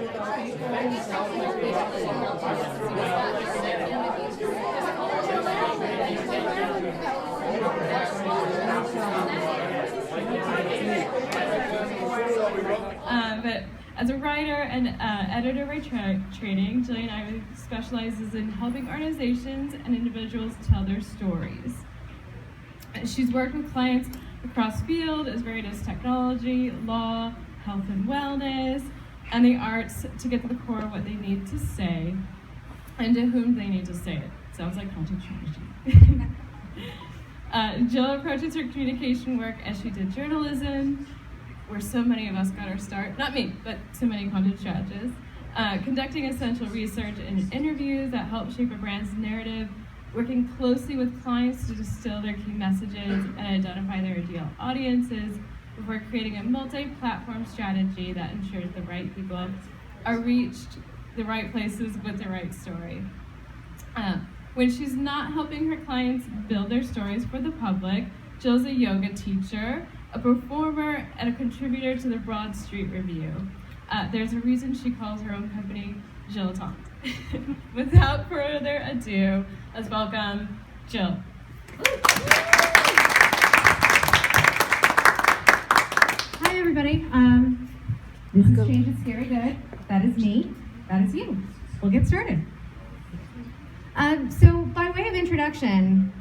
But as a writer and editor by training, Jillian Ivey specializes in helping organizations and individuals tell their stories. She's worked with clients across field as varied as technology, law, health and wellness, and the arts to get to the core of what they need to say and to whom they need to say it. Sounds like content strategy. Jill approaches her communication work as she did journalism, where so many of us got our start, not me, but so many content strategists, conducting essential research and interviews that help shape a brand's narrative, working closely with clients to distill their key messages and identify their ideal audiences before creating a multi-platform strategy that ensures the right people are reached the right places with the right story. When she's not helping her clients build their stories for the public, Jill's a yoga teacher, a performer, and a contributor to the Broad Street Review. There's a reason she calls her own company Jillitant. Without further ado, let's welcome Jill. Hi, everybody. This is Change It's Scary Good. That is me. That is you. We'll get started. So, by way of introduction,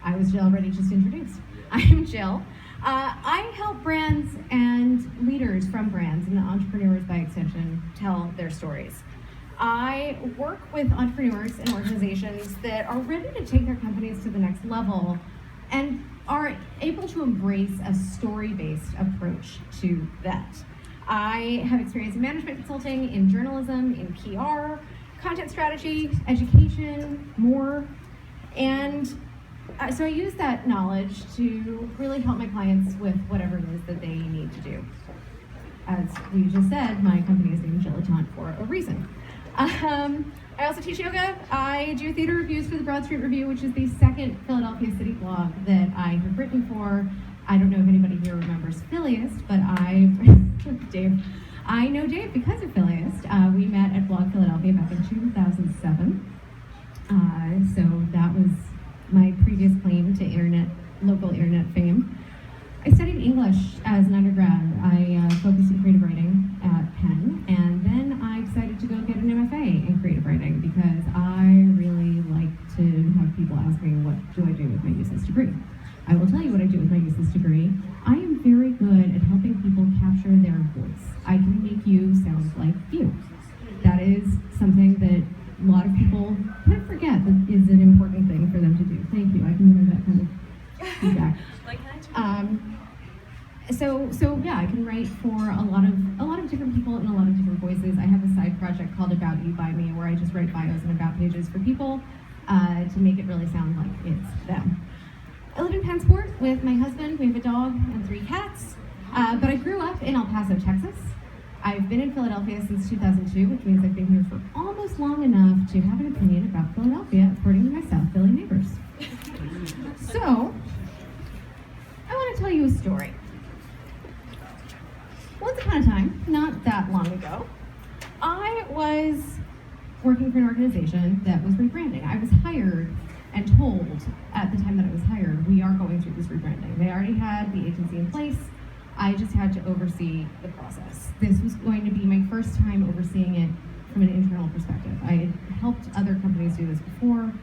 I was Jill, already just introduced. I am Jill. I help brands and leaders from brands and entrepreneurs by extension tell their stories. I work with entrepreneurs and organizations that are ready to take their companies to the next level and are able to embrace a story-based approach to that. I have experience in management consulting, in journalism, in PR, content strategy, education, more, and so I use that knowledge to really help my clients with whatever it is that they need to do. As we just said, my company is named Jillitant for a reason. I also teach yoga. I do theater reviews for the Broad Street Review, which is the second Philadelphia city blog that I have written for. I don't know if anybody here remembers Phillyist, but I know Dave because of Phillyist. We met at Blog Philadelphia back in 2007. So that was my previous claim to local internet fame. I studied English as an undergrad. I focused in creative writing at Penn, and then I decided to go get an MFA in creative writing because I really like to have people ask me, what do I do with my useless degree? I will tell you what I do with my useless degree. I am very good at helping people capture their voice. I can make you sound like you. That is something that a lot of people kind of forget that is an important thing for them to do. Thank you. I can hear that kind of feedback. So yeah, I can write for a lot of different people in a lot of different voices. I have a side project called About You by Me, where I just write bios and about pages for people to make it really sound like it's them. I live in Pennsport with my husband. We have a dog and 3 cats. But I grew up in El Paso, Texas. I've been in Philadelphia since 2002, which means I've been here for almost long enough to have an opinion about Philadelphia, according to my South Philly neighbors. So, I want to tell you a story. Once upon a time, not that long ago, I was working for an organization that was rebranding. I was hired and told at the time that I was hired, we are going through this rebranding. They already had the agency in place. I just had to oversee the process. This was going to be my first time overseeing it from an internal perspective. I had helped other companies do this before,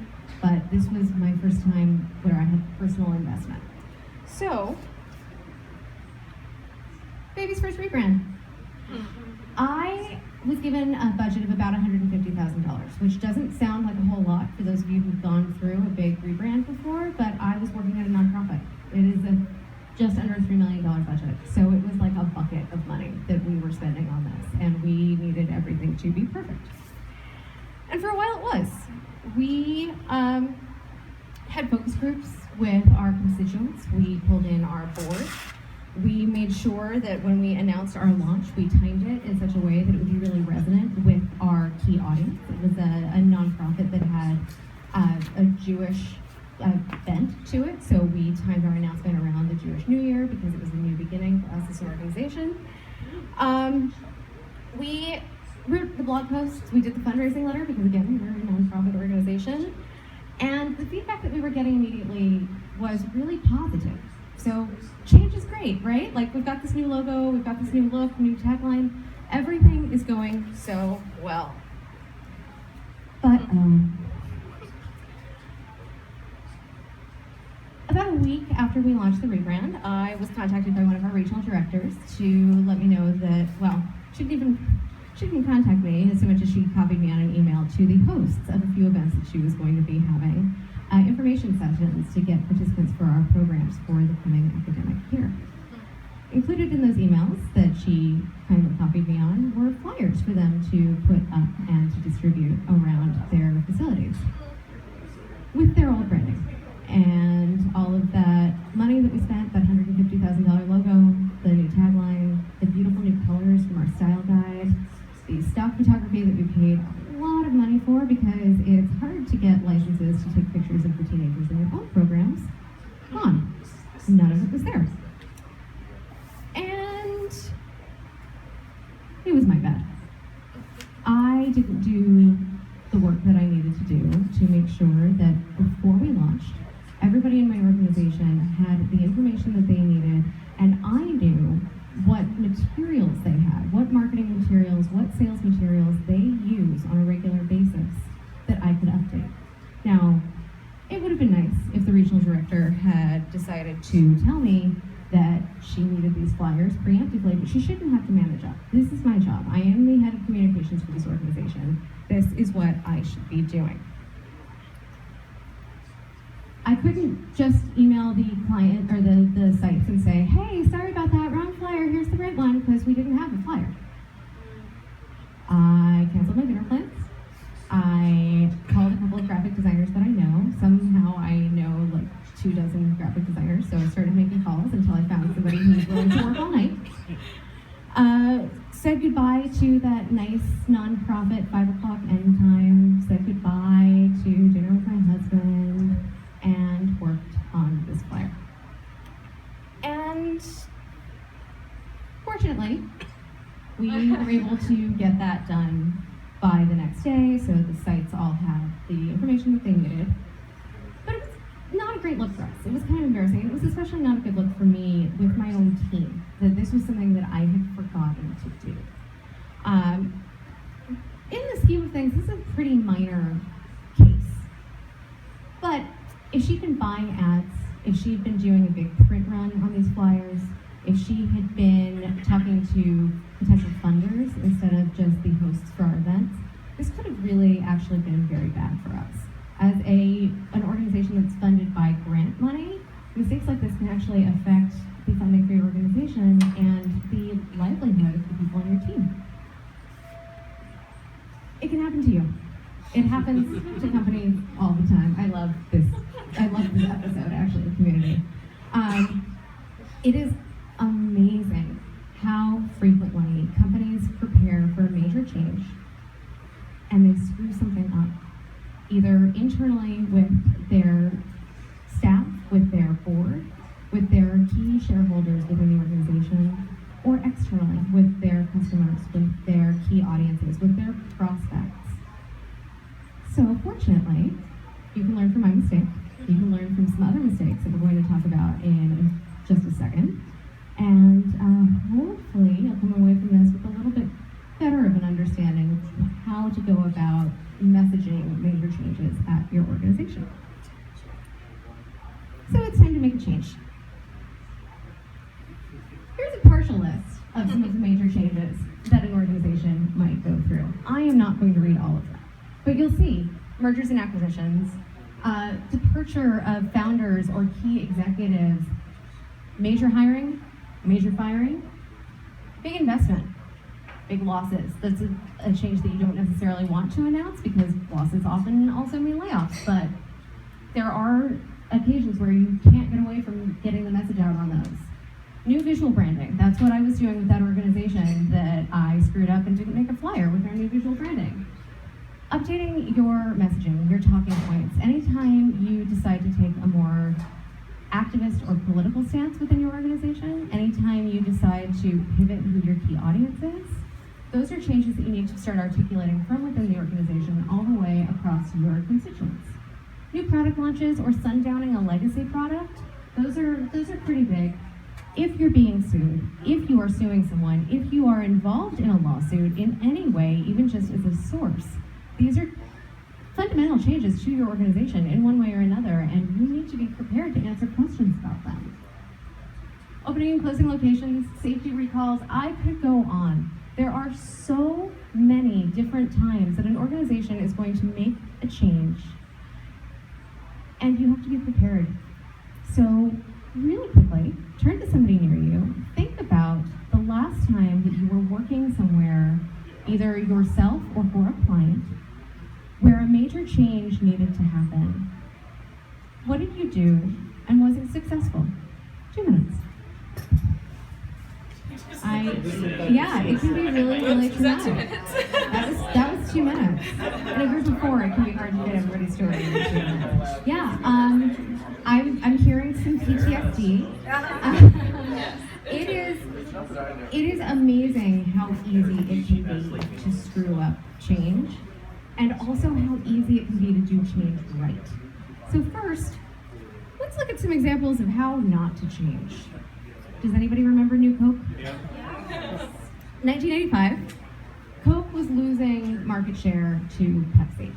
but this was my first time where I had personal investment. So, baby's first rebrand. I was given a budget of about $150,000, which doesn't sound like a whole lot for those of you who've gone through a big rebrand before, but I was working at a nonprofit. It is just under a $3 million budget. So it was like a bucket of money that we were spending on this, and we needed everything to be perfect. And for a while it was. We had focus groups with our constituents. We pulled in our board. We made sure that when we announced our launch, we timed it in such a way that it would be really resonant with our key audience. It was a nonprofit that had a Jewish bent to it, so we timed our announcement around the Jewish New Year because it was a new beginning for us as an organization. we wrote the blog posts, we did the fundraising letter, because again, we're a nonprofit organization, and the feedback that we were getting immediately was really positive. So change is great, right? Like, we've got this new logo, we've got this new look, new tagline, everything is going so well. But about a week after we launched the rebrand, I was contacted by one of our regional directors to let me know that, well, she didn't contact me as much as she copied me on an email to the hosts of a few events that she was going to be having, information sessions to get participants for our programs for the coming academic year. Included in those emails that she kindly copied me on were flyers for them to put up and to distribute around their facilities with their old branding. And all of that money that we spent, that $150,000 logo, the new tagline, the beautiful new colors from our style guide, the stock photography that we paid a lot of money for, because it's hard to get licenses to take pictures of the teenagers in your own programs. Gone. None of it was there. And it was my bad. I didn't do the work that I needed to do to make sure that before we launched, everybody in my organization had the information that they needed, and I knew what materials they had, what marketing materials, what sales materials they use on a regular basis that I could update. Now, it would have been nice if the regional director had decided to tell me that she needed these flyers preemptively, but she shouldn't have to manage up. This is my job. I am the head of communications for this organization. This is what I should be doing. I couldn't just email the client or the sites and say, hey, sorry about that, wrong flyer, here's the right one, because we didn't have a flyer. I canceled my dinner plans. I called a couple of graphic designers that I know. Somehow I know like 24 graphic designers, so I started making calls until I found somebody who was willing to work all night. Said goodbye to that nice nonprofit 5 o'clock end time, said goodbye to dinner with my husband, and worked on this flyer. And fortunately, we were able to get that done by the next day, so the sites all have the information that they needed. But it was not a great look for us. It was kind of embarrassing. It was especially not a good look for me with my own team, that this was something that I had forgotten to do. In the scheme of things, this is a pretty minor case. But if she'd been buying ads, if she'd been doing a big print run on these flyers, if she had been talking to potential funders instead of just the hosts for our events, this could have really actually been very bad for us. As an organization that's funded by grant money, mistakes like this can actually affect the funding for your organization and the livelihood of the people on your team. It can happen to you. It happens to companies all the time. I love this episode, actually, of Community. It is amazing how frequently companies prepare for a major change and they screw something up, either internally with their staff, with their board, with their key shareholders within the organization, or externally with their customers, with their key audiences, with their prospects. So fortunately, you can learn from my mistake. You can learn from some other mistakes that we're going to talk about in just a second. And hopefully you'll come away from this with a little bit better of an understanding of how to go about messaging major changes at your organization. So it's time to make a change. Here's a partial list of some of the major changes that an organization might go through. I am not going to read all of them, but you'll see mergers and acquisitions, departure of founders or key executives, major hiring, major firing, big investment, big losses. That's a change that you don't necessarily want to announce because losses often also mean layoffs, but there are occasions where you can't get away from getting the message out on those. New visual branding. That's what I was doing with that organization that I screwed up and didn't make a flyer with our new visual branding. Updating your messaging, your talking points. Anytime you decide to take a more activist or political stance within your organization, anytime you decide to pivot who your key audience is, Those are changes that you need to start articulating from within the organization all the way across your constituents. New product launches or sundowning a legacy product, those are pretty big. If you're being sued, if you are suing someone, if you are involved in a lawsuit in any way, even just as a source, these are fundamental changes to your organization in one way or another, and you need to be prepared to answer questions about them. Opening and closing locations, safety recalls, I could go on. There are so many different times that an organization is going to make a change, and you have to be prepared. So really quickly, turn to somebody near you. Think about the last time that you were working somewhere, either yourself or for a client, where a major change needed to happen. What did you do, and was it successful? 2 minutes. Yeah, it can be really, really traumatic. That was 2 minutes. In a group of 4, it can be hard to get everybody's story in 2 minutes. Yeah, I'm hearing some PTSD. It is amazing how easy it can be to screw up change, and also how easy it can be to do change right. So first, let's look at some examples of how not to change. Does anybody remember New Coke? Yeah. 1985, Coke was losing market share to Pepsi.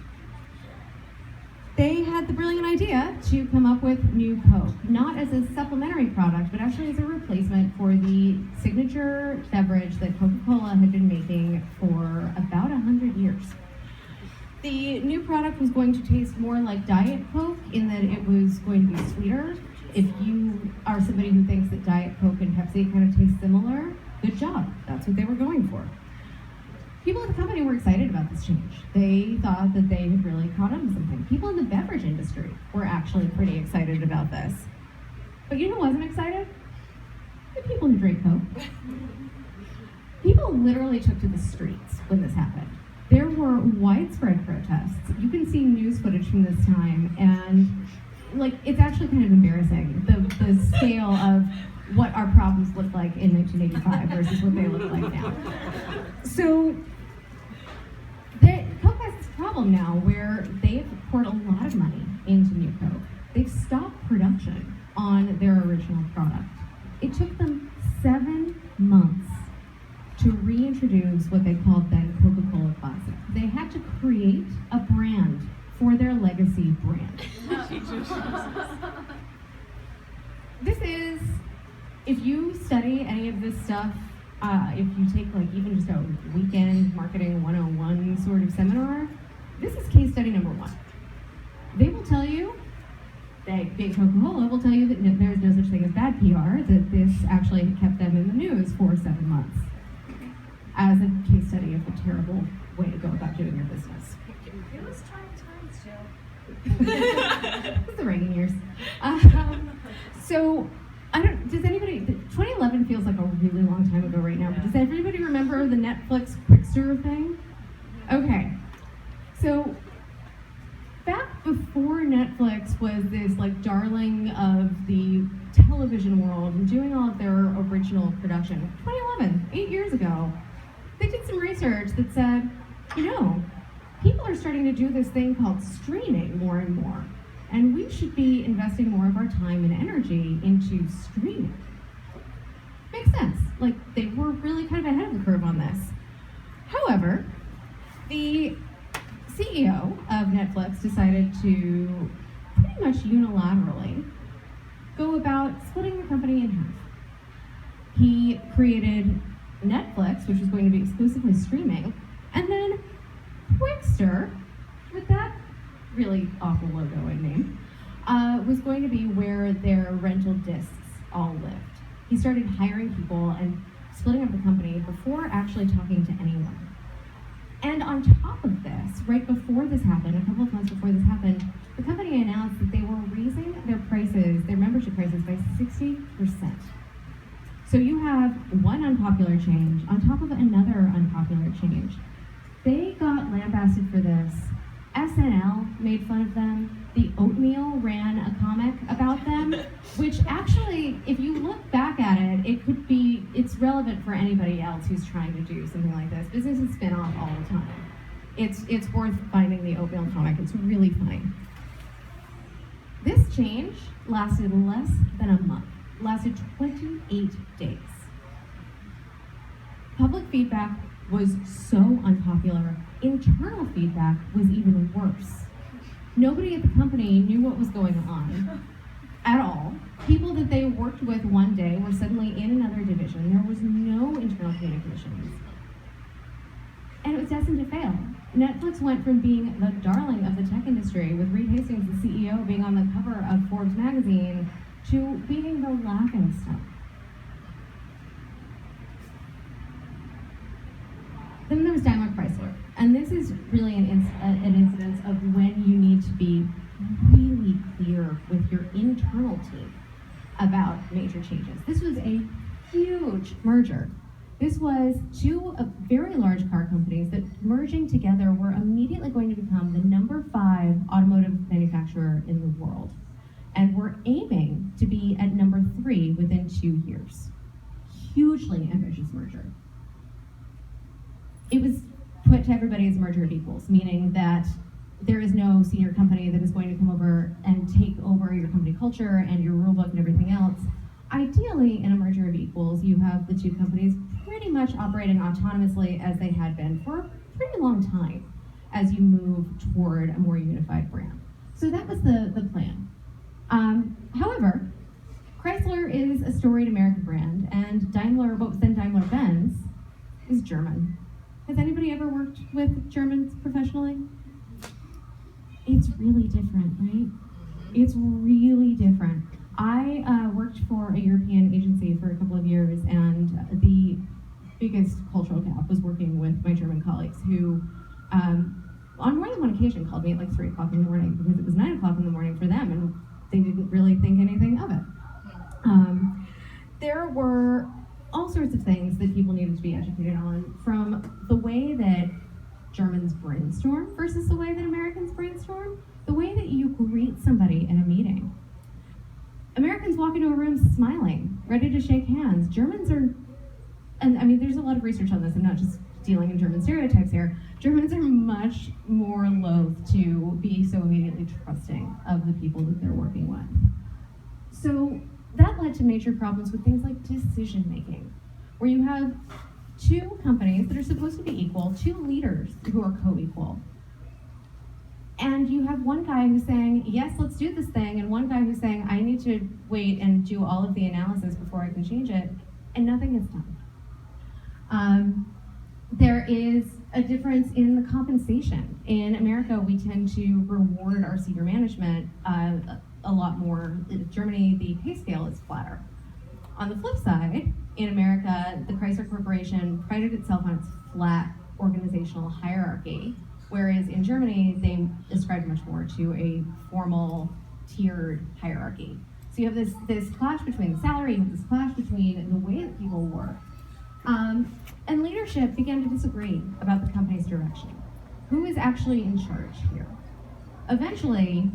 They had the brilliant idea to come up with New Coke, not as a supplementary product, but actually as a replacement for the signature beverage that Coca-Cola had been making for about 100 years. The new product was going to taste more like Diet Coke in that it was going to be sweeter. If you are somebody who thinks that Diet Coke and Pepsi kind of taste similar, good job. That's what they were going for. People at the company were excited about this change. They thought that they had really caught on to something. People in the beverage industry were actually pretty excited about this. But you know who wasn't excited? The people who drink Coke. People literally took to the streets when this happened. There were widespread protests. You can see news footage from this time, and it's actually kind of embarrassing, the scale of what our problems looked like in 1985 versus what they look like now. So, Coke has this problem now where they've poured a lot of money into New Coke. They've stopped production on their original product. It took them 7 months to reintroduce what they called then Coca-Cola Classic. They had to create a brand for their legacy brand. This is, if you study any of this stuff, if you take even just a weekend marketing 101 sort of seminar, this is case study number 1. They will tell you, Big Coca-Cola will tell you that there's no such thing as bad PR, that this actually kept them in the news for 7 months as a case study of the terrible way to go about doing your business. It was trying times, Jill. It's the Reagan years. So, does anybody, 2011 feels like a really long time ago right now, but does everybody remember the Netflix Quickster thing? Okay, so back before Netflix was this darling of the television world and doing all of their original production, 2011, 8 years ago, they did some research that said, people are starting to do this thing called streaming more and more. And we should be investing more of our time and energy into streaming. Makes sense. They were really kind of ahead of the curve on this. However, the CEO of Netflix decided to pretty much unilaterally go about splitting the company in half. He created Netflix, which was going to be exclusively streaming, and then Quickster, with that really awful logo and name, was going to be where their rental discs all lived. He started hiring people and splitting up the company before actually talking to anyone. And on top of this, right before this happened, a couple of months before this happened, the company announced that they were raising their membership prices by 60%. So you have one unpopular change on top of another unpopular change. They got lambasted for this. SNL made fun of them. The Oatmeal ran a comic about them, which actually, if you look back at it, it's relevant for anybody else who's trying to do something like this. Businesses spin off all the time. It's worth finding the oatmeal comic. It's really funny. This change lasted less than a month. Lasted 28 days. Public feedback was so unpopular. Internal feedback was even worse. Nobody at the company knew what was going on at all. People that they worked with one day were suddenly in another division. There was no internal communications. And it was destined to fail. Netflix went from being the darling of the tech industry, with Reed Hastings, the CEO, being on the cover of Forbes magazine, to being the laughingstock. Then there was Daimler-Chrysler. And this is really an incidence of when you need to be really clear with your internal team about major changes. This was a huge merger. This was two very large car companies that, merging together, were immediately going to become the number 5 automotive manufacturer in the world. And were aiming to be at number 3 within 2 years. Hugely ambitious merger. It was put to everybody as a merger of equals, meaning that there is no senior company that is going to come over and take over your company culture and your rule book and everything else. Ideally, in a merger of equals, you have the two companies pretty much operating autonomously as they had been for a pretty long time as you move toward a more unified brand. So that was the plan. However, Chrysler is a storied American brand, and Daimler, what was then Daimler-Benz, is German. Has anybody ever worked with Germans professionally? It's really different, right? It's really different. I worked for a European agency for a couple of years, and the biggest cultural gap was working with my German colleagues who, on more than one occasion, called me at like 3 o'clock in the morning because it was 9 o'clock in the morning for them, and they didn't really think anything of it. There were all sorts of things that people needed to be educated on, from the way that Germans brainstorm versus the way that Americans brainstorm, the way that you greet somebody in a meeting. Americans walk into a room smiling, ready to shake hands. Germans are, and I mean, there's a lot of research on this, I'm not just dealing in German stereotypes here. Germans are much more loath to be so immediately trusting of the people that they're working with. So that led to major problems with things like decision making, where you have two companies that are supposed to be equal, two leaders who are co-equal. And you have one guy who's saying, yes, let's do this thing, and one guy who's saying, I need to wait and do all of the analysis before I can change it, and nothing is done. There is a difference in the compensation. In America, we tend to reward our senior management a lot more. In Germany, the pay scale is flatter. On the flip side, in America, the Chrysler Corporation prided itself on its flat organizational hierarchy, whereas in Germany, they ascribed much more to a formal, tiered hierarchy. So you have this clash between the salary, you have this clash between the way that people work. And leadership began to disagree about the company's direction. Who is actually in charge here? Eventually,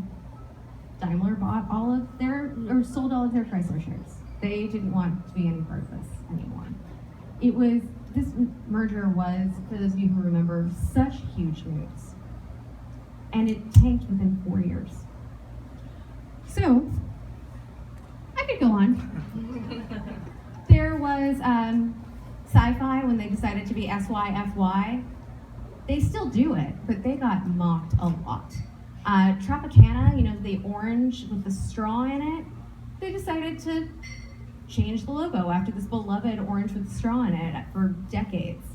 Daimler bought sold all of their Chrysler shares. They didn't want to be any part of this anymore. This merger was, for those of you who remember, such huge news. And it tanked within 4 years. So, I could go on. There was SyFy, when they decided to be SyFy. They still do it, but they got mocked a lot. Tropicana, the orange with the straw in it, they decided to change the logo after this beloved orange with the straw in it for decades.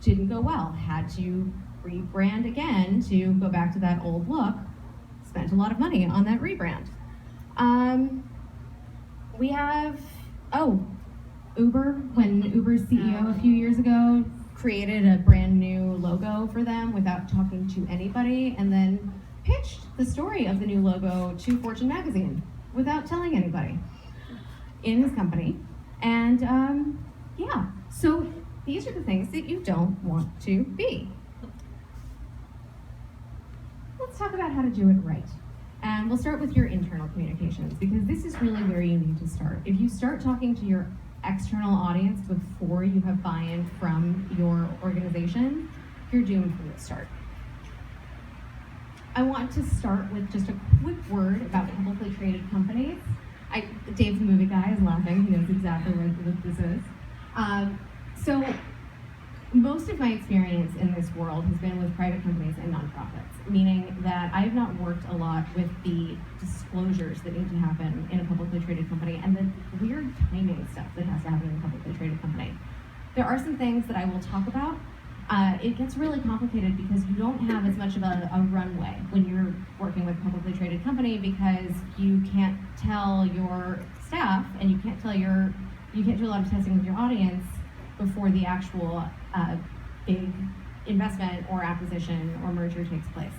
Didn't go well. Had to rebrand again to go back to that old look. Spent a lot of money on that rebrand. We have, Uber, when Uber's CEO a few years ago created a brand new logo for them without talking to anybody, and then pitched the story of the new logo to Fortune magazine without telling anybody in his company. And so these are the things that you don't want to be. Let's talk about how to do it right. And we'll start with your internal communications, because this is really where you need to start. If you start talking to your external audience before you have buy-in from your organization, you're doomed from the start. I want to start with just a quick word about publicly traded companies. Dave's the movie guy is laughing. He knows exactly what this is. So most of my experience in this world has been with private companies and nonprofits, meaning that I have not worked a lot with the disclosures that need to happen in a publicly traded company and the weird timing stuff that has to happen in a publicly traded company. There are some things that I will talk about. It gets really complicated because you don't have as much of a runway when you're working with a publicly traded company, because you can't tell your staff and you can't do a lot of testing with your audience before the actual big investment or acquisition or merger takes place.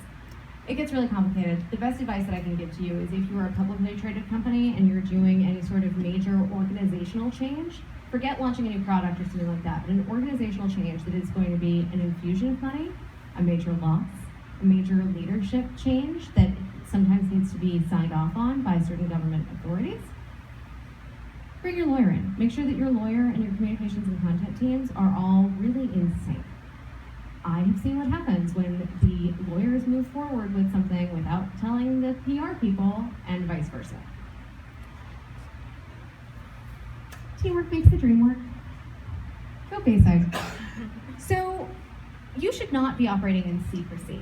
It gets really complicated. The best advice that I can give to you is if you are a publicly traded company and you're doing any sort of major organizational change, forget launching a new product or something like that, but an organizational change that is going to be an infusion of money, a major loss, a major leadership change that sometimes needs to be signed off on by certain government authorities, bring your lawyer in. Make sure that your lawyer and your communications and content teams are all really in sync. I have seen what happens when the lawyers move forward with something without telling the PR people, and vice versa. Teamwork makes the dream work. Go Bayside. So you should not be operating in secrecy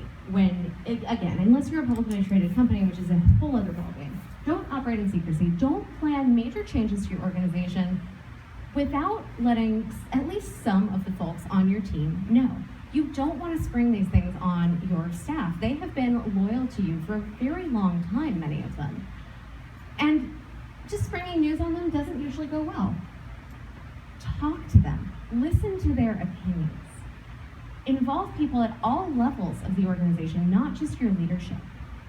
again, unless you're a publicly traded company, which is a whole other ballgame. Don't operate in secrecy. Don't plan major changes to your organization without letting at least some of the folks on your team know. You don't want to spring these things on your staff. They have been loyal to you for a very long time, many of them. And just springing news on them doesn't usually go well. Talk to them. Listen to their opinions. Involve people at all levels of the organization, not just your leadership.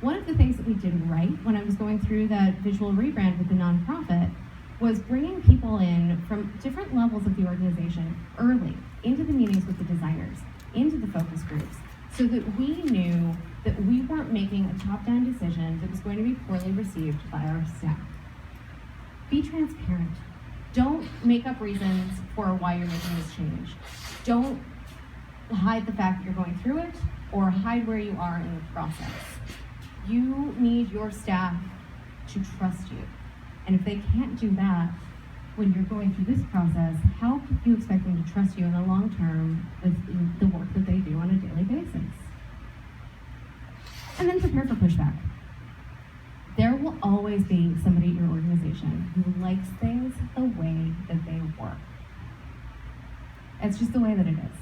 One of the things that we did right when I was going through that visual rebrand with the nonprofit was bringing people in from different levels of the organization early into the meetings with the designers, into the focus groups, so that we knew that we weren't making a top-down decision that was going to be poorly received by our staff. Be transparent. Don't make up reasons for why you're making this change. Don't hide the fact that you're going through it or hide where you are in the process. You need your staff to trust you. And if they can't do that when you're going through this process, how can you expect them to trust you in the long term with the work that they do on a daily basis? And then prepare for pushback. There will always be somebody in your organization who likes things the way that they work. It's just the way that it is.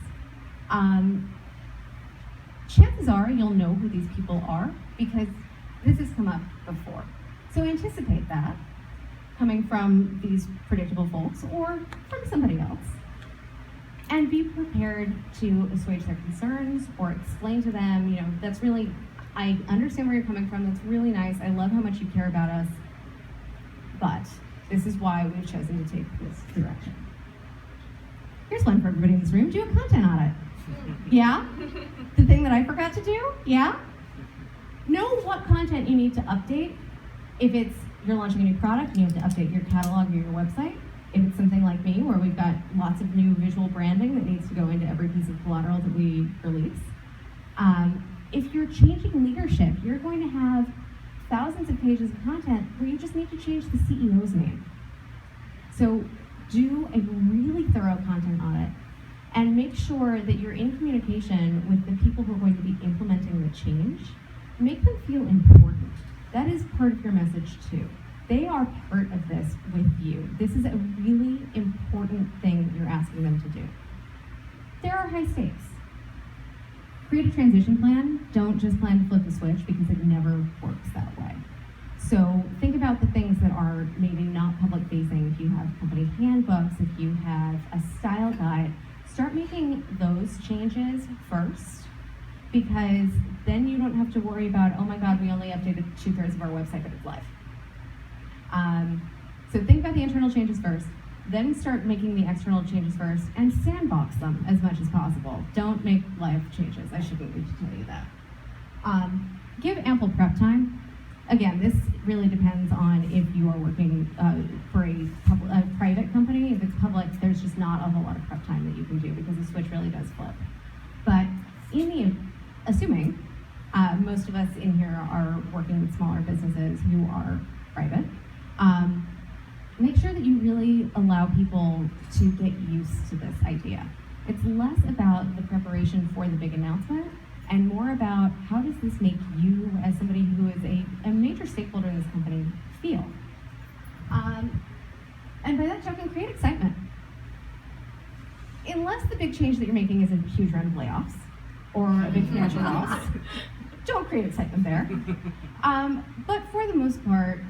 Chances are you'll know who these people are because this has come up before. So anticipate that coming from these predictable folks or from somebody else. And be prepared to assuage their concerns or explain to them, that's really, I understand where you're coming from, that's really nice, I love how much you care about us, but this is why we've chosen to take this direction. Here's one for everybody in this room, do a content audit. Yeah? The thing that I forgot to do? Yeah? Know what content you need to update. If you're launching a new product, you have to update your catalog or your website. If it's something like me, where we've got lots of new visual branding that needs to go into every piece of collateral that we release. If you're changing leadership, you're going to have thousands of pages of content where you just need to change the CEO's name. So do a really thorough content audit and make sure that you're in communication with the people who are going to be implementing the change. Make them feel important. That is part of your message too. They are part of this with you. This is a really important thing that you're asking them to do. There are high stakes. Create a transition plan. Don't just plan to flip the switch because it never works that way. So think about the things that are maybe not public facing. If you have company handbooks, if you have a style guide, start making those changes first, because then you don't have to worry about, oh my God, we only updated 2/3 of our website, but it's live. So think about the internal changes first, then start making the external changes first, and sandbox them as much as possible. Don't make live changes. I shouldn't need to tell you that. Give ample prep time. Again, this really depends on if you are working for a private company. If it's public, there's just not a whole lot of prep time that you can do because the switch really does flip. But assuming most of us in here are working with smaller businesses who are private, make sure that you really allow people to get used to this idea. It's less about the preparation for the big announcement and more about how does this make you, as somebody who is a major stakeholder in this company, feel. And by that token, create excitement. Unless the big change that you're making is a huge round of layoffs or a big financial loss, don't create excitement there. But for the most part,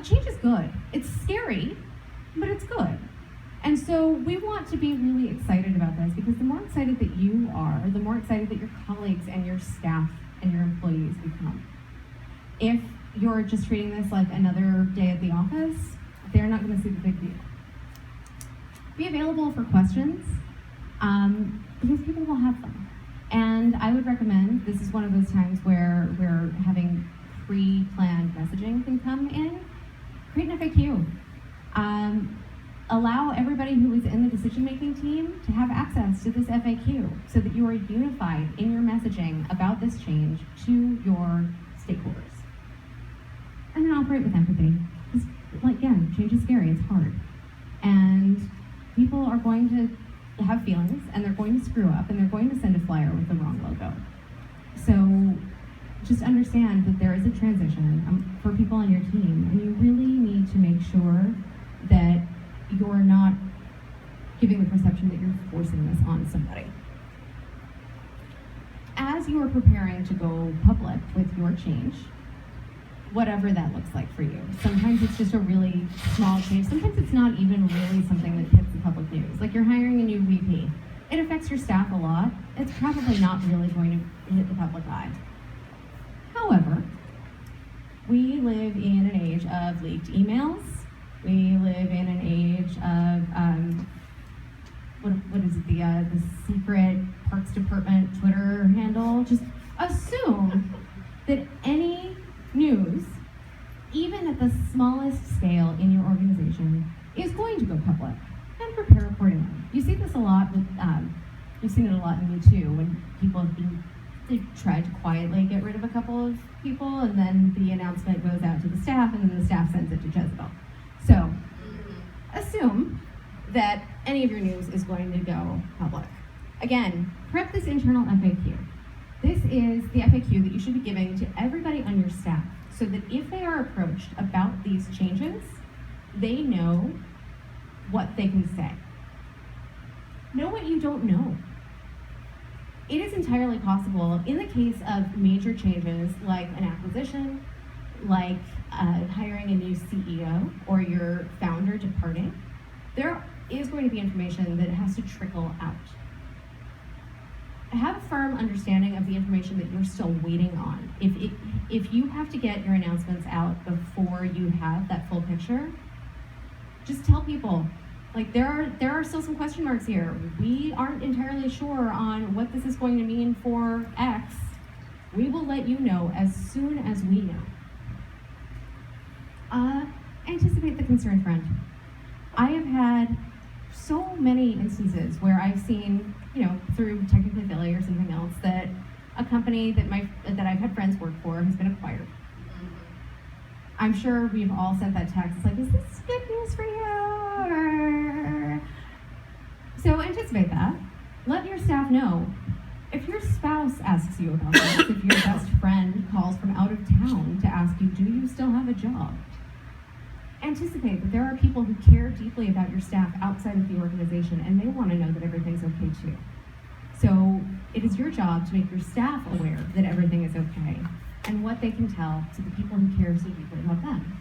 change is good. It's scary, but it's good. And so we want to be really excited about this because the more excited that you are, the more excited that your colleagues and your staff and your employees become. If you're just treating this like another day at the office, they're not going to see the big deal. Be available for questions because people will have them. And I would recommend, this is one of those times where having pre-planned messaging can come in. Create an FAQ. Allow everybody who is in the decision-making team to have access to this FAQ so that you are unified in your messaging about this change to your stakeholders. And then operate with empathy. Because, again, change is scary, it's hard. And people are going to have feelings, and they're going to screw up, and they're going to send a flyer with the wrong logo. So just understand that there is a transition for people on your team, and you really need to make sure that you're not giving the perception that you're forcing this on somebody. As you are preparing to go public with your change, whatever that looks like for you. Sometimes it's just a really small change. Sometimes it's not even really something that hits the public news. Like you're hiring a new VP. It affects your staff a lot. It's probably not really going to hit the public eye. However, we live in an age of leaked emails. We live in an age of, what is it, the secret Parks Department Twitter handle? Just assume that any news, even at the smallest scale in your organization, is going to go public, and prepare accordingly. You see this a lot with, you've seen it a lot in Me Too, when people have they tried to quietly get rid of a couple of people, and then the announcement goes out to the staff, and then the staff sends it to Jezebel. So, assume that any of your news is going to go public. Again, prep this internal FAQ. This is the FAQ that you should be giving to everybody on your staff, so that if they are approached about these changes, they know what they can say. Know what you don't know. It is entirely possible, in the case of major changes like an acquisition, like hiring a new CEO or your founder departing, there is going to be information that has to trickle out. Have a firm understanding of the information that you're still waiting on. If you have to get your announcements out before you have that full picture, just tell people, like there are still some question marks here. We aren't entirely sure on what this is going to mean for X. We will let you know as soon as we know. Anticipate the concerned friend. I have had so many instances where I've seen, through technical failure or something else, that a company that I've had friends work for has been acquired. I'm sure we've all sent that text. It's like, is this good news for you? So anticipate that. Let your staff know. If your spouse asks you about this, if your best friend calls from out of town to ask you, do you still have a job? Anticipate that there are people who care deeply about your staff outside of the organization, and they want to know that everything's okay too. So it is your job to make your staff aware that everything is okay and what they can tell to the people who care so deeply about them.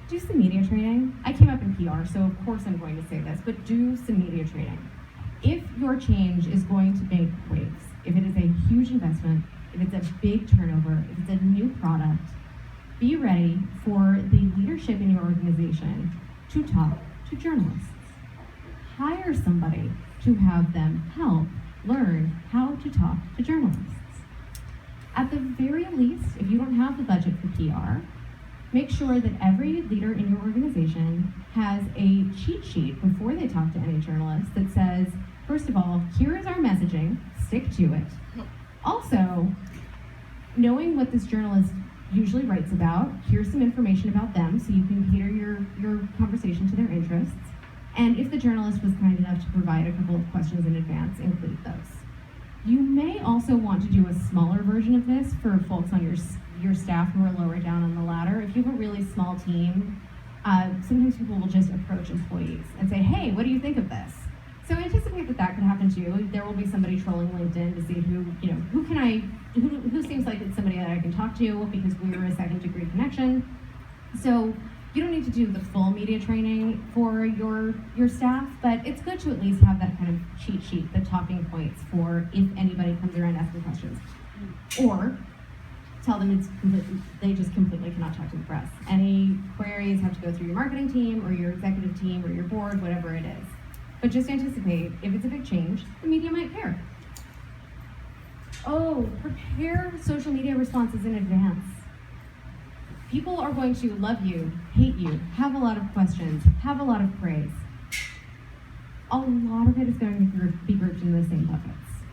Do some media training. I came up in PR, so of course I'm going to say this, but do some media training. If your change is going to make waves, if it is a huge investment, if it's a big turnover, if it's a new product, be ready for the leadership in your organization to talk to journalists. Hire somebody to have them help learn how to talk to journalists. At the very least, if you don't have the budget for PR, make sure that every leader in your organization has a cheat sheet before they talk to any journalist that says, first of all, here is our messaging, stick to it. Also, knowing what this journalist usually writes about, here's some information about them so you can cater your conversation to their interests. And if the journalist was kind enough to provide a couple of questions in advance, include those. You may also want to do a smaller version of this for folks on your staff who are lower down on the ladder. If you have a really small team, sometimes people will just approach employees and say, hey, what do you think of this? So anticipate that could happen too. There will be somebody trolling LinkedIn to see who seems like it's somebody that I can talk to because we're a second degree connection. So you don't need to do the full media training for your staff, but it's good to at least have that kind of cheat sheet, the talking points for if anybody comes around asking questions. Or tell them they just completely cannot talk to the press. Any queries have to go through your marketing team or your executive team or your board, whatever it is. But just anticipate, if it's a big change, the media might care. Oh, prepare social media responses in advance. People are going to love you, hate you, have a lot of questions, have a lot of praise. A lot of it is going to be grouped in the same buckets.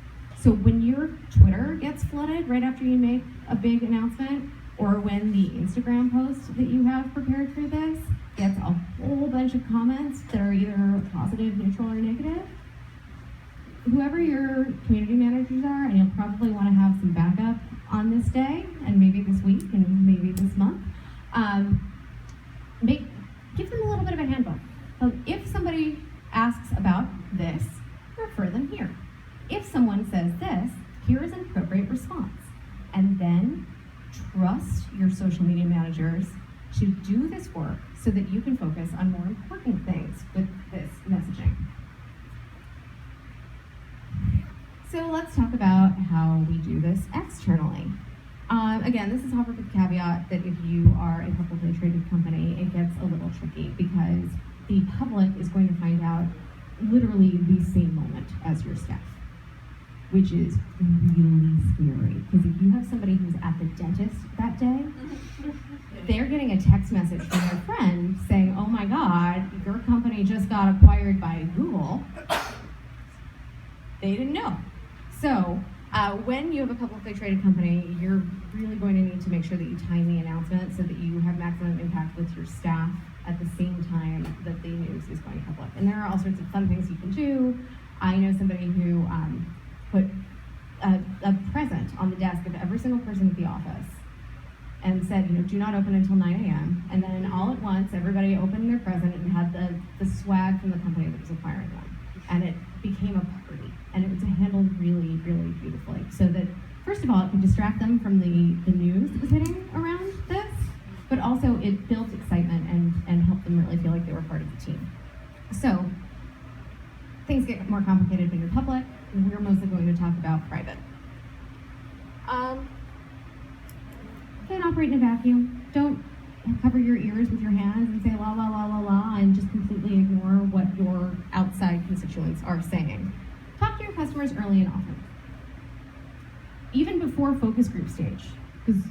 So when your Twitter gets flooded right after you make a big announcement, or when the Instagram post that you have prepared for this gets a whole bunch of comments that are either positive, neutral, or negative, whoever your community managers are, and you'll probably want to have some backup on this day, and maybe this week, and maybe this month, give them a little bit of a handbook. So if somebody asks about this, refer them here. If someone says this, here is an appropriate response. And then trust your social media managers to do this work so that you can focus on more important things with this messaging. So let's talk about how we do this externally. Again, this is offered with the caveat that if you are a publicly traded company, it gets a little tricky because the public is going to find out literally the same moment as your staff, which is really scary. Because if you have somebody who's at the dentist that day, they're getting a text message from their friend saying, oh my God, your company just got acquired by Google. They didn't know. So when you have a publicly traded company, you're really going to need to make sure that you time the announcement so that you have maximum impact with your staff at the same time that the news is going public. And there are all sorts of fun things you can do. I know somebody who put a present on the desk of every single person at the office and said, do not open until 9 a.m. And then all at once, everybody opened their present and had the swag from the company that was acquiring them. And it became a party. And it was handled really, really beautifully. So that, first of all, it could distract them from the news that was hitting around this, but also it built excitement and helped them really feel like they were part of the team. So things get more complicated when you're public, and we're mostly going to talk about private. Can't operate in a vacuum. Don't cover your ears with your hands and say la la la la la and just completely ignore what your outside constituents are saying. Talk to your customers early and often. Even before focus group stage, because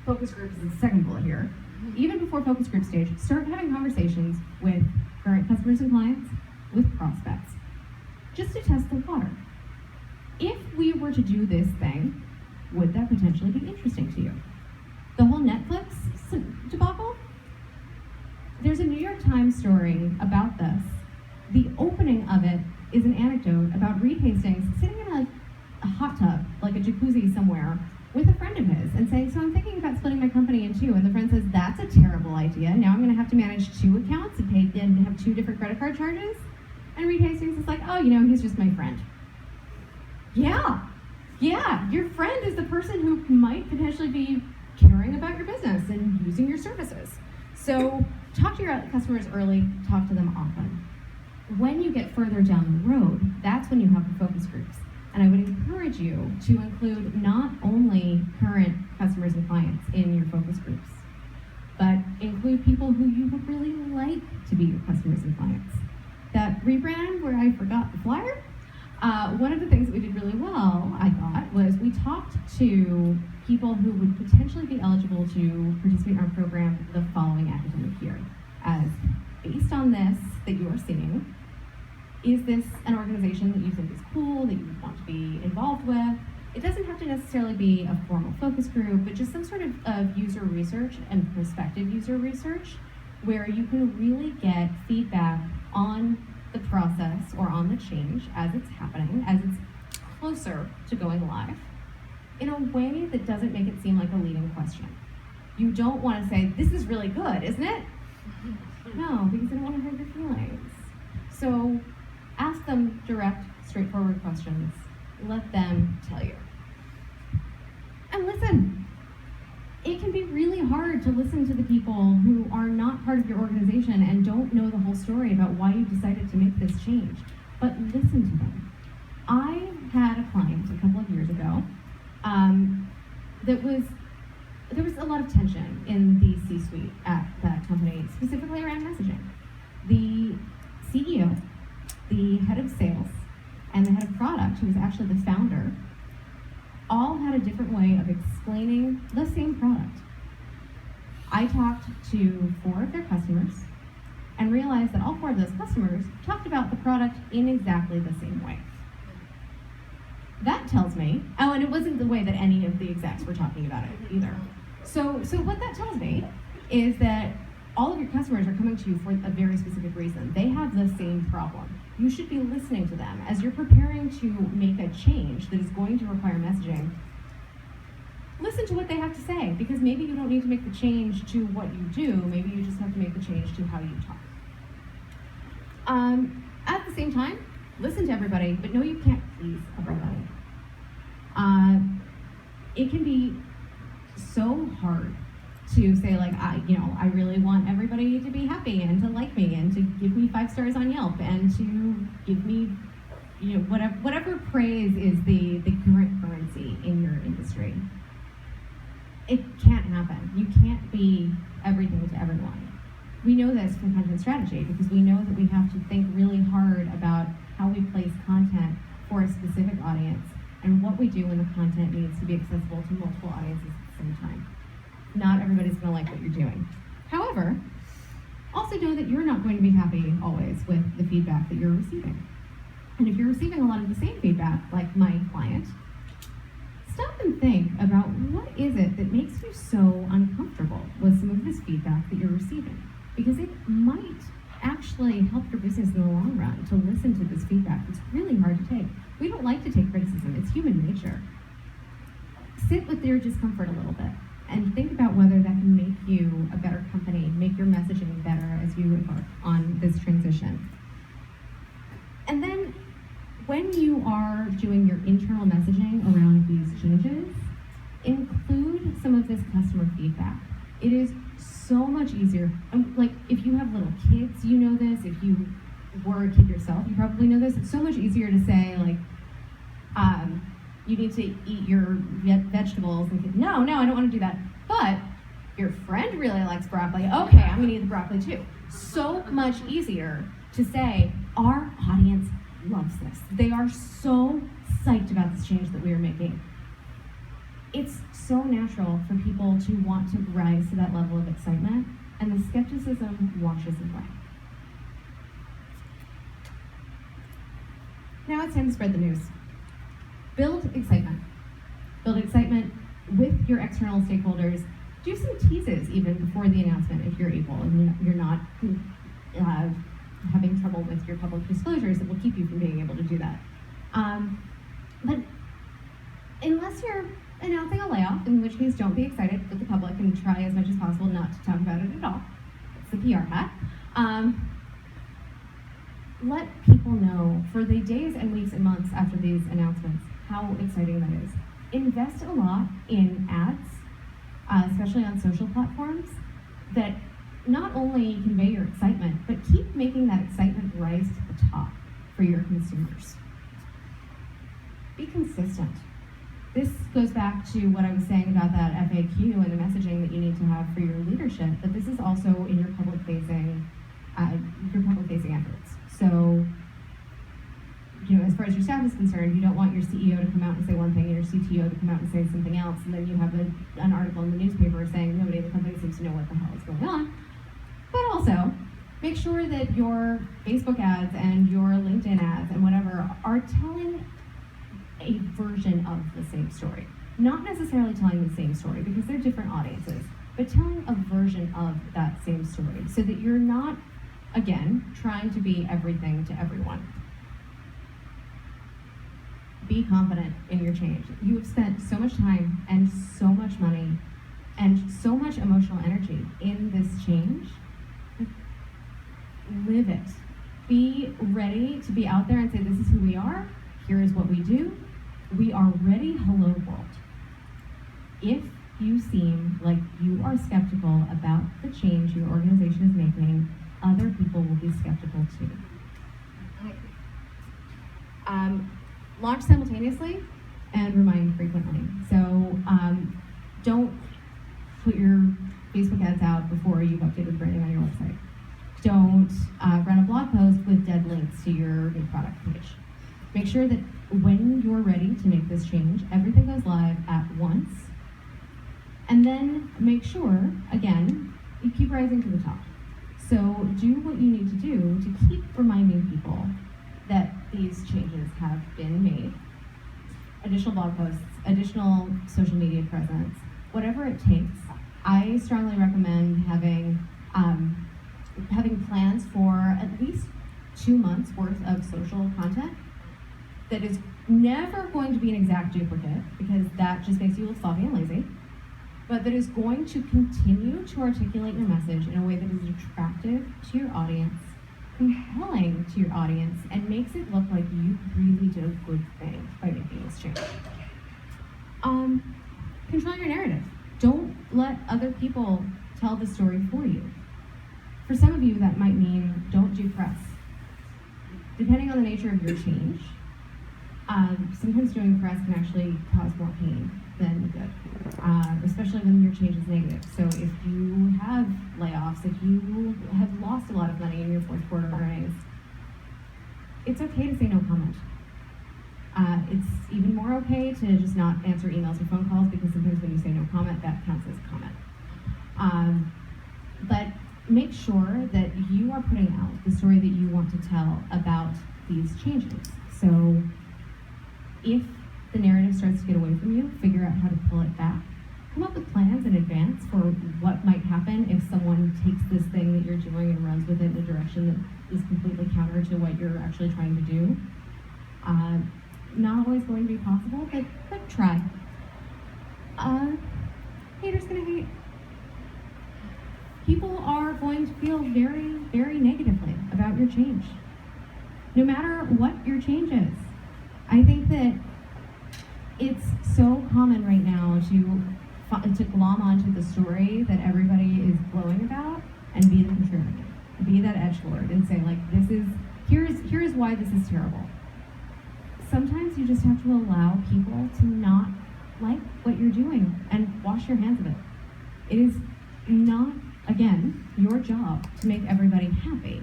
focus group is the second bullet here. Even before focus group stage, start having conversations with current customers and clients, with prospects, just to test the water. If we were to do this thing, would that potentially be interesting to you? The whole Netflix debacle? There's a New York Times story about this. The opening of it is an anecdote about Reed Hastings sitting in a hot tub, like a jacuzzi somewhere, with a friend of his and saying, so I'm thinking about splitting my company in two. And the friend says, that's a terrible idea. Now I'm going to have to manage 2 accounts and pay and have 2 different credit card charges. And Reed Hastings is like, oh, he's just my friend. Yeah, your friend is the person who might potentially be caring about your business and using your services. So talk to your customers early, talk to them often. When you get further down the road, that's when you have the focus groups. And I would encourage you to include not only current customers and clients in your focus groups, but include people who you would really like to be your customers and clients. That rebrand where I forgot the flyer, one of the things that we did really well, I thought, was we talked to people who would potentially be eligible to participate in our program the following academic year. As based on this that you are seeing, is this an organization that you think is cool, that you would want to be involved with? It doesn't have to necessarily be a formal focus group, but just some sort of user research and prospective user research where you can really get feedback on the process or on the change as it's happening, as it's closer to going live, in a way that doesn't make it seem like a leading question. You don't want to say, this is really good, isn't it? No, because I don't want to hurt your feelings. So ask them direct, straightforward questions. Let them tell you. And listen. It can be really hard to listen to the people who are not part of your organization and don't know the whole story about why you decided to make this change. But listen to them. I had a client a couple of years ago there was a lot of tension in the C-suite at that company, specifically around messaging. The CEO, the head of sales, and the head of product, who was actually the founder, all had a different way of explaining the same product. I talked to 4 of their customers and realized that all 4 of those customers talked about the product in exactly the same way. That tells me, oh, and it wasn't the way that any of the execs were talking about it either. So what that tells me is that all of your customers are coming to you for a very specific reason. They have the same problem. You should be listening to them. As you're preparing to make a change that is going to require messaging, listen to what they have to say, because maybe you don't need to make the change to what you do, maybe you just have to make the change to how you talk. At the same time, listen to everybody, but know you can't please everybody. It can be so hard to say, like, I really want everybody to be happy and to like me and to give me 5 stars on Yelp and to give me, whatever praise is the current currency in your industry. It can't happen. You can't be everything to everyone. We know this from content strategy because we know that we have to think really hard about how we place content for a specific audience and what we do when the content needs to be accessible to multiple audiences at the same time. Not everybody's going to like what you're doing. However, also know that you're not going to be happy always with the feedback that you're receiving. And if you're receiving a lot of the same feedback, like my client, stop and think about what is it that makes you so uncomfortable with some of this feedback that you're receiving. Because it might actually help your business in the long run to listen to this feedback. It's really hard to take. We don't like to take criticism. It's human nature. Sit with their discomfort a little bit and think about whether that can make you a better company, make your messaging better as you embark on this transition. And then when you are doing your internal messaging around these changes, include some of this customer feedback. It is so much easier. Like, if you have little kids, you know this. If you were a kid yourself, you probably know this. It's so much easier to say, like, you need to eat your vegetables. And no, I don't want to do that. But your friend really likes broccoli. Okay, I'm going to eat the broccoli too. So much easier to say, our audience loves this. They are so psyched about this change that we are making. It's so natural for people to want to rise to that level of excitement, and the skepticism washes away. Now it's time to spread the news. Build excitement. Build excitement with your external stakeholders. Do some teases even before the announcement if you're able, and you're not having trouble with your public disclosures that will keep you from being able to do that. But unless you're announcing a layoff, in which case don't be excited with the public and try as much as possible not to talk about it at all. It's the PR hack. Let people know for the days and weeks and months after these announcements how exciting that is. Invest a lot in ads, especially on social platforms, that not only convey your excitement, but keep making that excitement rise to the top for your consumers. Be consistent. This goes back to what I was saying about that FAQ and the messaging that you need to have for your leadership, but this is also in your public-facing efforts. So as far as your staff is concerned, you don't want your CEO to come out and say one thing and your CTO to come out and say something else, and then you have an article in the newspaper saying nobody in the company seems to know what the hell is going on. But also, make sure that your Facebook ads and your LinkedIn ads and whatever are telling a version of the same story. Not necessarily telling the same story because they're different audiences, but telling a version of that same story so that you're not, again, trying to be everything to everyone. Be confident in your change. You have spent so much time and so much money and so much emotional energy in this change. Live it. Be ready to be out there and say, this is who we are, here is what we do, we are ready, hello world. If you seem like you are skeptical about the change your organization is making, other people will be skeptical too. Launch simultaneously and remind frequently. So don't put your Facebook ads out before you've updated branding on your website. Don't run a blog post with dead links to your new product page. Make sure that when you're ready to make this change, everything goes live at once. And then make sure, again, you keep rising to the top. So do what you need to do to keep reminding people that these changes have been made. Additional blog posts, additional social media presence, whatever it takes. I strongly recommend having plans for at least 2 months worth of social content that is never going to be an exact duplicate because that just makes you look sloppy and lazy, but that is going to continue to articulate your message in a way that is attractive to your audience, compelling to your audience, and makes it look like you really did a good thing by making this change. Control your narrative. Don't let other people tell the story for you. For some of you, that might mean don't do press. Depending on the nature of your change, sometimes doing press can actually cause more pain than good, especially when your change is negative. So if you have layoffs, if you have lost a lot of money in your fourth quarter earnings, it's okay to say no comment. It's even more okay to just not answer emails or phone calls because sometimes when you say no comment, that counts as comment. But make sure that you are putting out the story that you want to tell about these changes. So if the narrative starts to get away from you, figure out how to pull it back. Come up with plans in advance for what might happen if someone takes this thing that you're doing and runs with it in a direction that is completely counter to what you're actually trying to do. Not always going to be possible, but try. Haters gonna hate. People are going to feel very, very negatively about your change, no matter what your change is. I think that it's so common right now to glom onto the story that everybody is glowing about and be the contrarian, be that edgelord and say like, here's why this is terrible. Sometimes you just have to allow people to not like what you're doing and wash your hands of it. It is not, again, your job to make everybody happy.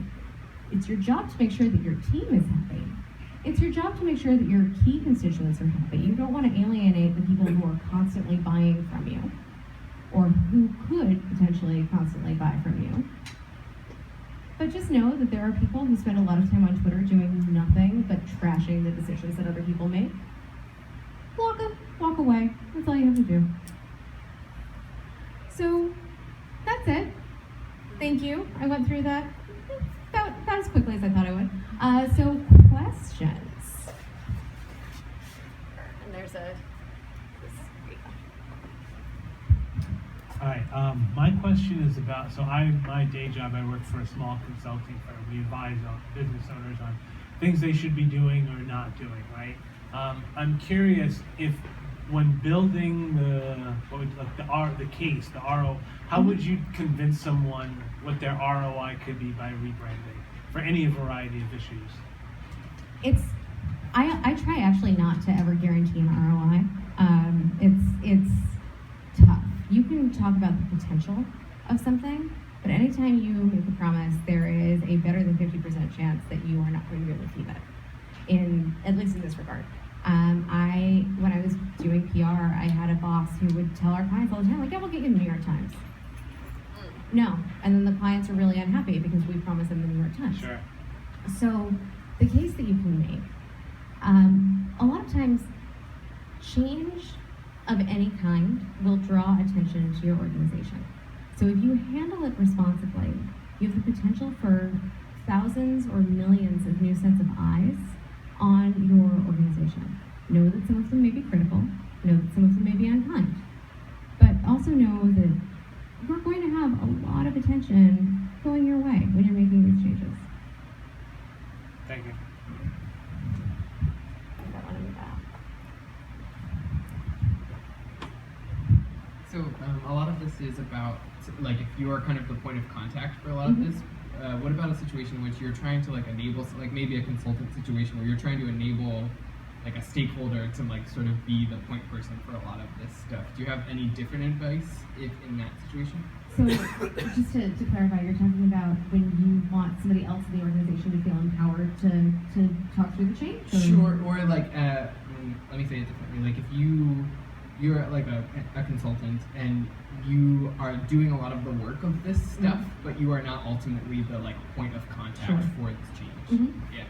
It's your job to make sure that your team is happy. It's your job to make sure that your key constituents are happy. You don't want to alienate the people who are constantly buying from you or who could potentially constantly buy from you. But just know that there are people who spend a lot of time on Twitter doing nothing but trashing the decisions that other people make. Block them, walk away. That's all you have to do. So that's it. Thank you. I went through that about as quickly as I thought I would. So questions. And there's a. Hi, my question is about, my day job, I work for a small consulting firm. We advise business owners on things they should be doing or not doing, right? I'm curious if when building the case, the RO, how would you convince someone what their ROI could be by rebranding for any variety of issues? I try actually not to ever guarantee an ROI. It's tough. You can talk about the potential of something, but anytime you make a promise, there is a better than 50% chance that you are not going to be able to keep it. at least in this regard. When I was doing PR, I had a boss who would tell our clients all the time, like, yeah, we'll get you the New York Times. No, and then the clients are really unhappy because we promised them the New York Times. Sure. So the case that you can make, a lot of times, change of any kind will draw attention to your organization. So if you handle it responsibly, you have the potential for thousands or millions of new sets of eyes on your organization. Know that some of them may be critical, know that some of them may be unkind, but also know that you're going to have a lot of attention going your way when you're making these changes. Thank you. That one in the back. So a lot of this is about, like, if you are kind of the point of contact for a lot of this, what about a situation in which you're trying to, like, enable, like maybe a consultant situation where you're trying to enable, like, a stakeholder to, like, sort of be the point person for a lot of this stuff? Do you have any different advice if in that situation? So just to clarify, you're talking about when you want somebody else in the organization to feel empowered to talk through the change? Or? Sure, or like, let me say it differently. Like if you're like a consultant and you are doing a lot of the work of this stuff, but you are not ultimately the, like, point of contact for this change. Yeah.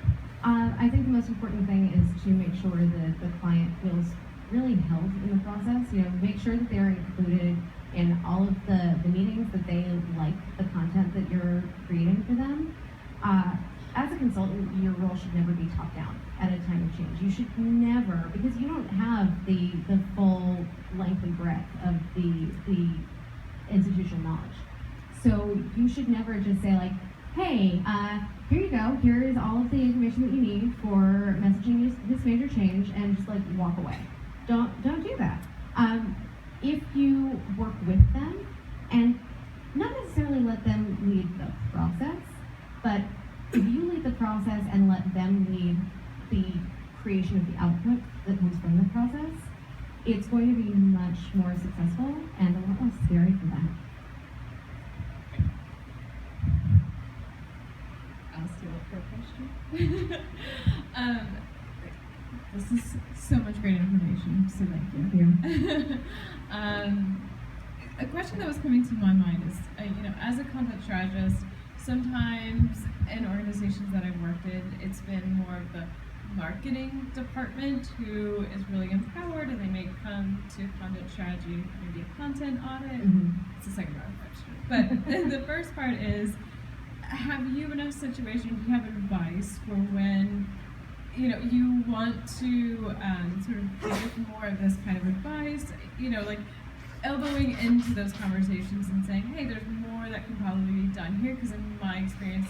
I think the most important thing is to make sure that the client feels really held in the process. You know, make sure that they're included in all of the meetings, that they like the content that you're creating for them. As a consultant, your role should never be top down at a time of change. You should never, because you don't have the full length and breadth of the institutional knowledge. So you should never just say, like, hey, here you go, here is all of the information that you need for messaging this major change, and just, like, walk away. Don't do that. If you work with them, and not necessarily let them lead the process, but if you lead the process and let them lead the creation of the output that comes from the process, it's going to be much more successful and a lot less scary for them. I'll steal it for a question. This is so much great information, so thank you. A question that was coming to my mind is, as a content strategist, sometimes in organizations that I've worked in, it's been more of the marketing department who is really empowered, and they may come to content strategy, maybe a content audit. It's the second part of the question. But the first part is, have you, in a situation, do you have advice for when you want to sort of give more of this kind of advice, like elbowing into those conversations and saying, hey, there's more that can probably be done here, because in my experience,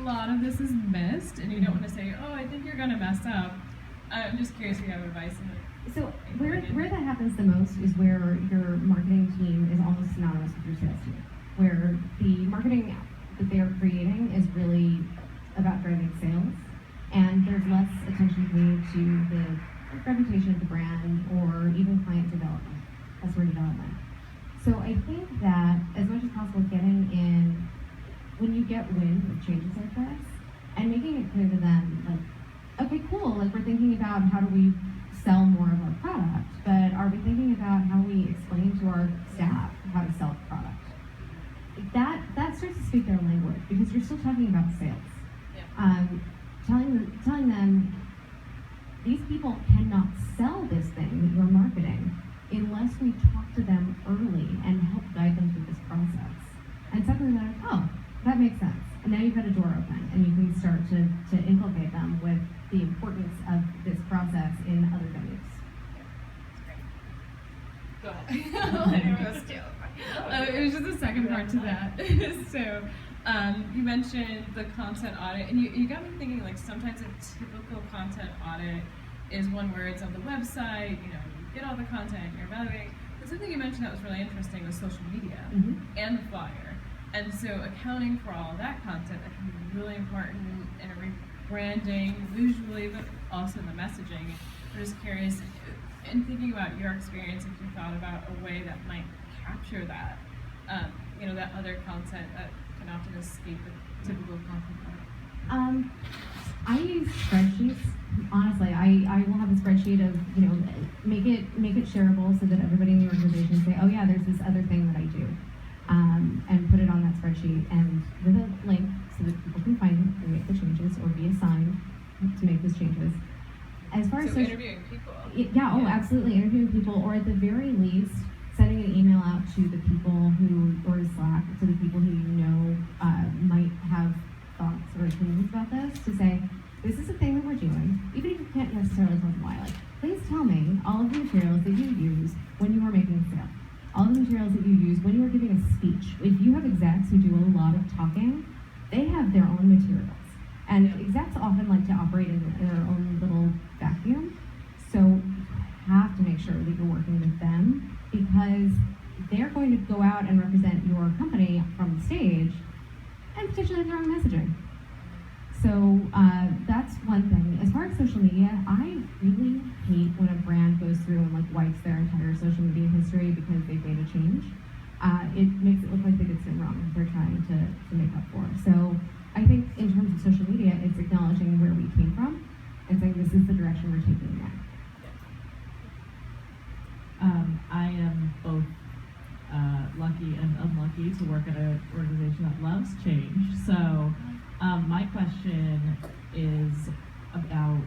a lot of this is missed, and you don't want to say, oh, I think you're going to mess up. I'm just curious if you have advice on it. So where that happens the most is where your marketing team is almost synonymous with your sales team, where the marketing that they are creating is really about driving sales, and there's less attention paid to the reputation of the brand or even client development, customer development. So I think that as much as possible, getting in when you get wind of changes like this and making it clear to them, like, okay, cool, like, we're thinking about how do we sell more of our product, but are we thinking about how we explain to our staff how to sell the product? That starts to speak their language, because you're still talking about sales. Yeah. Telling them these people cannot sell this thing that you're marketing unless we talk to them early and help guide them through this process. And suddenly they're like, oh, that makes sense. And now you've got a door open, and you can start to inculcate them with the importance of this process in other venues. Go ahead. It was just a second part to that. So, you mentioned the content audit, and you got me thinking, like, sometimes a typical content audit is one where it's on the website, you get all the content, you're evaluating. But something you mentioned that was really interesting was social media and the flyer. And so accounting for all of that content, that can be really important in a rebranding visually, but also in the messaging. I'm just curious, in thinking about your experience, if you thought about a way that might capture that, that other content that can often escape the typical content. I use spreadsheets. Honestly, I will have a spreadsheet of, make it shareable so that everybody in the organization can say, oh yeah, there's this other thing that I do. And put it on that spreadsheet and with a link so that people can find it and make the changes or be assigned to make those changes. As far as interviewing people. Absolutely, interviewing people, or at the very least, sending an email out to the people or a Slack to the people who might have thoughts or opinions about this, to say, this is a thing that we're doing, even if you can't necessarily tell them why. Like, please tell me all of the materials that you use when you are making a sale, all of the materials that you use when you are giving a speech. If you have execs who do a lot of talking, they have their own materials. And execs often like to operate in their own little vacuum. So you have to make sure that you're working with them, because they're going to go out and represent your company from the stage and potentially have their own messaging. So that's one thing. As far as social media, I really hate when a brand goes through and wipes their entire social media history because they've made a change. It makes it look like they did something wrong that they're trying to make up for. So I think in terms of social media, it's acknowledging where we came from and saying this is the direction we're taking now. I am both lucky and unlucky to work at an organization that loves change. So my question is about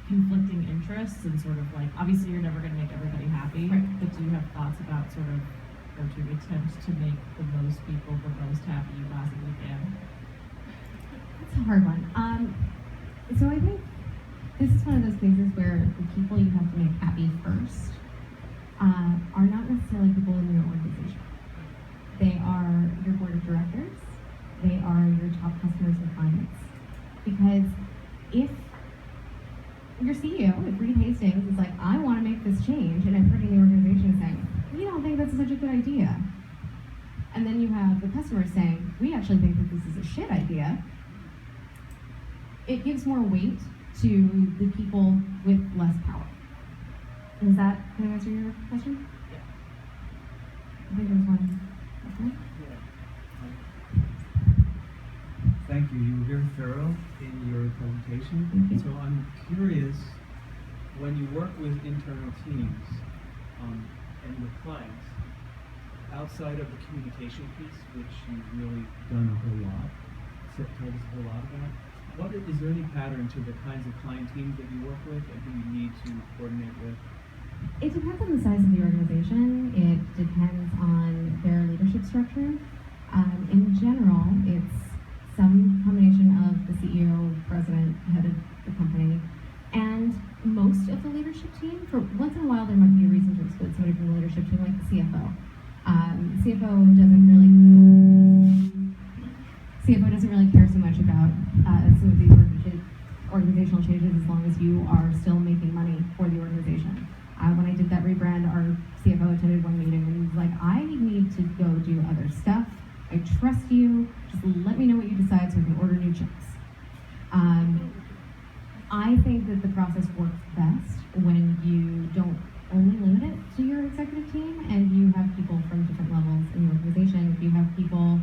conflicting interests and sort of obviously you're never going to make everybody happy, right, but do you have thoughts about sort of, or to attempt to make the most people the most happy you possibly can? That's a hard one. So I think this is one of those cases where the people you have to make happy first are not necessarily people in your organization. They are your board of directors. They are your top customers and clients. Because if your CEO, if Reed Hastings is like, I want to make this change, and I've heard in the organization saying, we don't think that's such a good idea. And then you have the customer saying, we actually think that this is a shit idea. It gives more weight to the people with less power. Does that kind of answer your question? Yeah. I think there's one. Okay. Thank you. You were very thorough in your presentation. Thank you. So I'm curious, when you work with internal teams and with clients, outside of the communication piece, which you've really done a whole lot, told us a whole lot about, is there any pattern to the kinds of client teams that you work with and who you need to coordinate with? It depends on the size of the organization. It depends on their leadership structure. In general, it's some combination of the CEO, president, head of the company, and most of the leadership team. For once in a while, there might be a reason to exclude somebody from the leadership team, like the CFO. CFO doesn't really care so much about some of these organizational changes as long as you are still making money for the organization. When I did that rebrand, our CFO attended one meeting and he was like, I need to go do other stuff. I trust you. Just let me know what you decide so I can order new chips. I think that the process works best when you don't only limit it to your executive team and you have people from different levels in the organization. If you have people,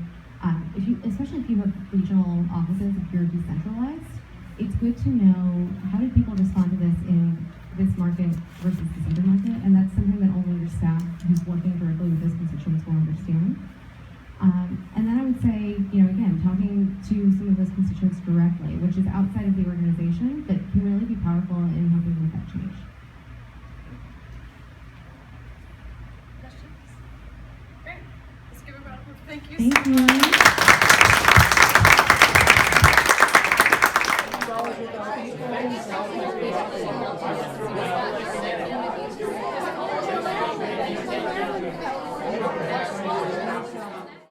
especially if you have regional offices, if you're decentralized, it's good to know how do people respond to this in this market versus this other market, and that's something that only your staff who's working directly with those constituents will understand. And then I would say, again, talking to some of those constituents directly, which is outside of the organization, but can really be powerful in helping with that change. Questions? Great. Let's give a round of applause. Thank you Thank you.